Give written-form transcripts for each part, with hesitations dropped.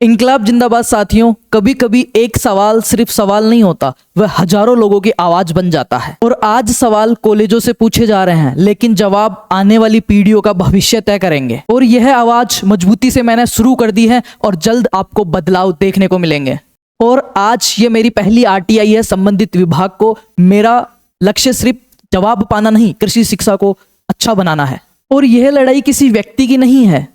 इंकलाब जिंदाबाद साथियों। कभी कभी एक सवाल सिर्फ सवाल नहीं होता, वह हजारों लोगों की आवाज बन जाता है। और आज सवाल कॉलेजों से पूछे जा रहे हैं, लेकिन जवाब आने वाली पीढ़ियों का भविष्य तय करेंगे। और यह आवाज मजबूती से मैंने शुरू कर दी है और जल्द आपको बदलाव देखने को मिलेंगे। और आज ये मेरी पहली आरटीआई है संबंधित विभाग को। मेरा लक्ष्य सिर्फ जवाब पाना नहीं, कृषि शिक्षा को अच्छा बनाना है। और यह लड़ाई किसी व्यक्ति की नहीं है,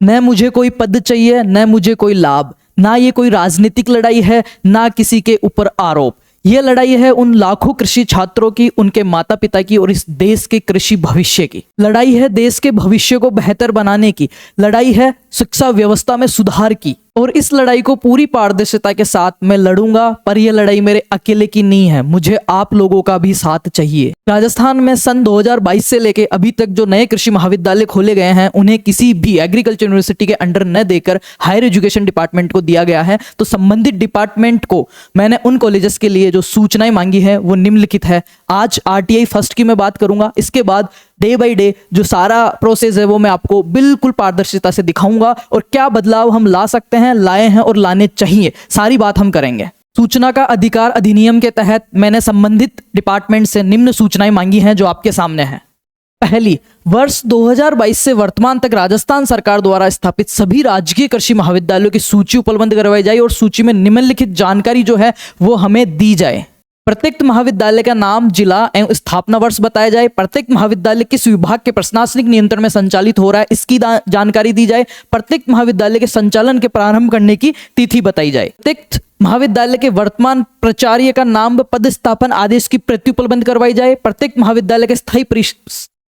न मुझे कोई पद चाहिए, न मुझे कोई लाभ, ना ये कोई राजनीतिक लड़ाई है, ना किसी के ऊपर आरोप। यह लड़ाई है उन लाखों कृषि छात्रों की, उनके माता पिता की और इस देश के कृषि भविष्य की। लड़ाई है देश के भविष्य को बेहतर बनाने की। लड़ाई है शिक्षा व्यवस्था में सुधार की। और इस लड़ाई को पूरी पारदर्शिता के साथ मैं लड़ूंगा। पर यह लड़ाई मेरे अकेले की नहीं है, मुझे आप लोगों का भी साथ चाहिए। राजस्थान में सन 2022 से लेके अभी तक जो नए कृषि महाविद्यालय खोले गए हैं, उन्हें किसी भी एग्रीकल्चर यूनिवर्सिटी के अंडर न देकर हायर एजुकेशन डिपार्टमेंट को दिया गया है। तो संबंधित डिपार्टमेंट को मैंने उन कॉलेजेस के लिए जो सूचनाएं मांगी है वो निम्नलिखित है। आज आरटीआई फर्स्ट की मैं बात करूंगा, इसके बाद डे बाय डे जो सारा प्रोसेस है वो मैं आपको बिल्कुल पारदर्शिता से दिखाऊंगा और क्या बदलाव हम ला सकते हैं, लाए हैं और लाने चाहिए, सारी बात हम करेंगे। सूचना का अधिकार अधिनियम के तहत मैंने संबंधित डिपार्टमेंट से निम्न सूचनाएं मांगी हैं जो आपके सामने हैं। पहली, वर्ष 2022 से वर्तमान तक राजस्थान सरकार द्वारा स्थापित सभी राजकीय कृषि महाविद्यालयों की सूची उपलब्ध करवाई जाए और सूची में निम्नलिखित जानकारी जो है वो हमें दी जाए। प्रत्येक महाविद्यालय का नाम, जिला एवं स्थापना वर्ष बताया जाए। प्रत्येक महाविद्यालय किस विभाग के प्रशासनिक नियंत्रण में संचालित हो रहा है, इसकी जानकारी दी जाए। प्रत्येक महाविद्यालय के संचालन के प्रारंभ करने की तिथि बताई जाए। प्रत्येक महाविद्यालय के वर्तमान प्राचार्य का नाम, पद स्थापन आदेश की प्रति उपलब्ध करवाई जाए। प्रत्येक महाविद्यालय के स्थायी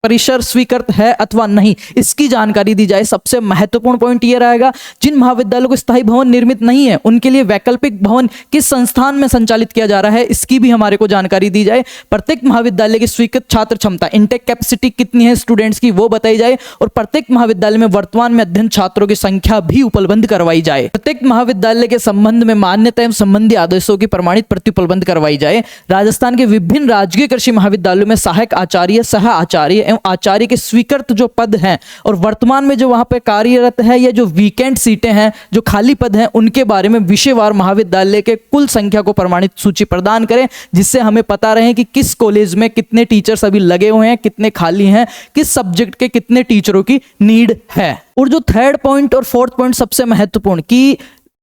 परिसर स्वीकृत है अथवा नहीं, इसकी जानकारी दी जाए। सबसे महत्वपूर्ण पॉइंट यह रहेगा, जिन महाविद्यालयों को स्थायी भवन निर्मित नहीं है उनके लिए वैकल्पिक भवन किस संस्थान में संचालित किया जा रहा है, इसकी भी हमारे को जानकारी दी जाए। प्रत्येक महाविद्यालय की स्वीकृत छात्र क्षमता, इनटेक कैपेसिटी कितनी है स्टूडेंट्स की, वो बताई जाए। और प्रत्येक महाविद्यालय में वर्तमान में अध्ययन छात्रों की संख्या भी उपलब्ध करवाई जाए। प्रत्येक महाविद्यालय के संबंध में मान्यता एवं संबंधी आदेशों की प्रमाणित प्रति उपलब्ध करवाई जाए। राजस्थान के विभिन्न राजकीय कृषि महाविद्यालयों में सहायक आचार्य, सह आचार्य एवं आचार्य के स्वीकृत जो पद हैं और वर्तमान में जो वहां पे कार्यरत है या जो वीकेंड सीटें हैं, जो खाली पद हैं, उनके बारे में विषयवार महाविद्यालय के कुल संख्या को प्रमाणित सूची प्रदान करें, जिससे हमें पता रहे कि किस कॉलेज में कितने टीचर्स अभी लगे हुए हैं, कितने खाली हैं, किस सब्जेक्ट के कितने टीचरों की नीड है। और जो थर्ड पॉइंट और फोर्थ पॉइंट सबसे महत्वपूर्ण, कि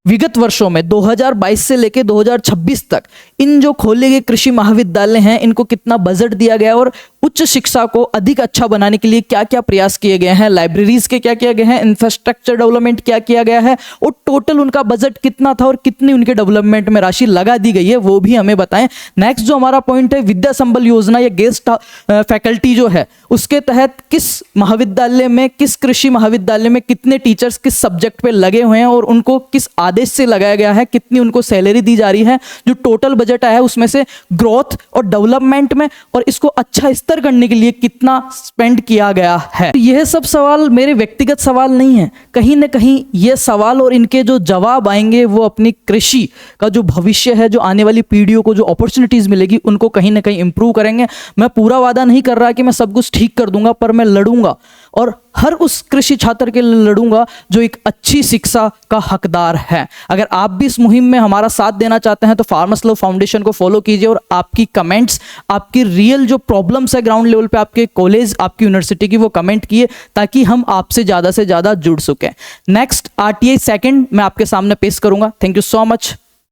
विगत वर्षों में 2022 से लेकर 2026 तक इन जो खोले गए कृषि महाविद्यालय हैं, इनको कितना बजट दिया गया और उच्च शिक्षा को अधिक अच्छा बनाने के लिए क्या क्या प्रयास किए गए हैं, लाइब्रेरीज के क्या किया गया है, इंफ्रास्ट्रक्चर डेवलपमेंट क्या किया गया है और टोटल उनका बजट कितना था और कितनी उनके डेवलपमेंट में राशि लगा दी गई है, वो भी हमें बताएं। नेक्स्ट जो हमारा पॉइंट है, विद्या संबल योजना या गेस्ट फैकल्टी जो है, उसके तहत किस महाविद्यालय में, किस कृषि महाविद्यालय में कितने टीचर्स किस सब्जेक्ट पे लगे हुए हैं और उनको किस आदेश से लगाया गया है, कितनी उनको सैलरी दी जा रही है, जो टोटल बजट आया है उसमें से ग्रोथ और डेवलपमेंट में और इसको अच्छा स्तर करने के लिए कितना स्पेंड किया गया है। यह सब सवाल मेरे व्यक्तिगत सवाल नहीं है, कहीं ना कहीं ये सवाल और इनके जो जवाब आएंगे वो अपनी कृषि का जो भविष्य है, जो आने वाली पीढ़ियों को जो अपॉर्चुनिटीज मिलेगी, उनको कहीं ना कहीं इंप्रूव करेंगे। मैं पूरा वादा नहीं कर रहा कि मैं सब कुछ ठीक कर दूंगा, पर मैं लड़ूंगा और हर उस कृषि छात्र के लिए लड़ूंगा जो एक अच्छी शिक्षा का हकदार है। अगर आप भी इस मुहिम में हमारा साथ देना चाहते हैं तो फार्मर्स लव फाउंडेशन को फॉलो कीजिए और आपकी कमेंट्स, आपकी रियल जो प्रॉब्लम्स है ग्राउंड लेवल पे आपके कॉलेज, आपकी यूनिवर्सिटी की, वो कमेंट किए ताकि हम आपसे ज़्यादा से ज़्यादा जुड़ सकें। नेक्स्ट आरटीआई सेकंड मैं आपके सामने पेश करूंगा। Thank you so much.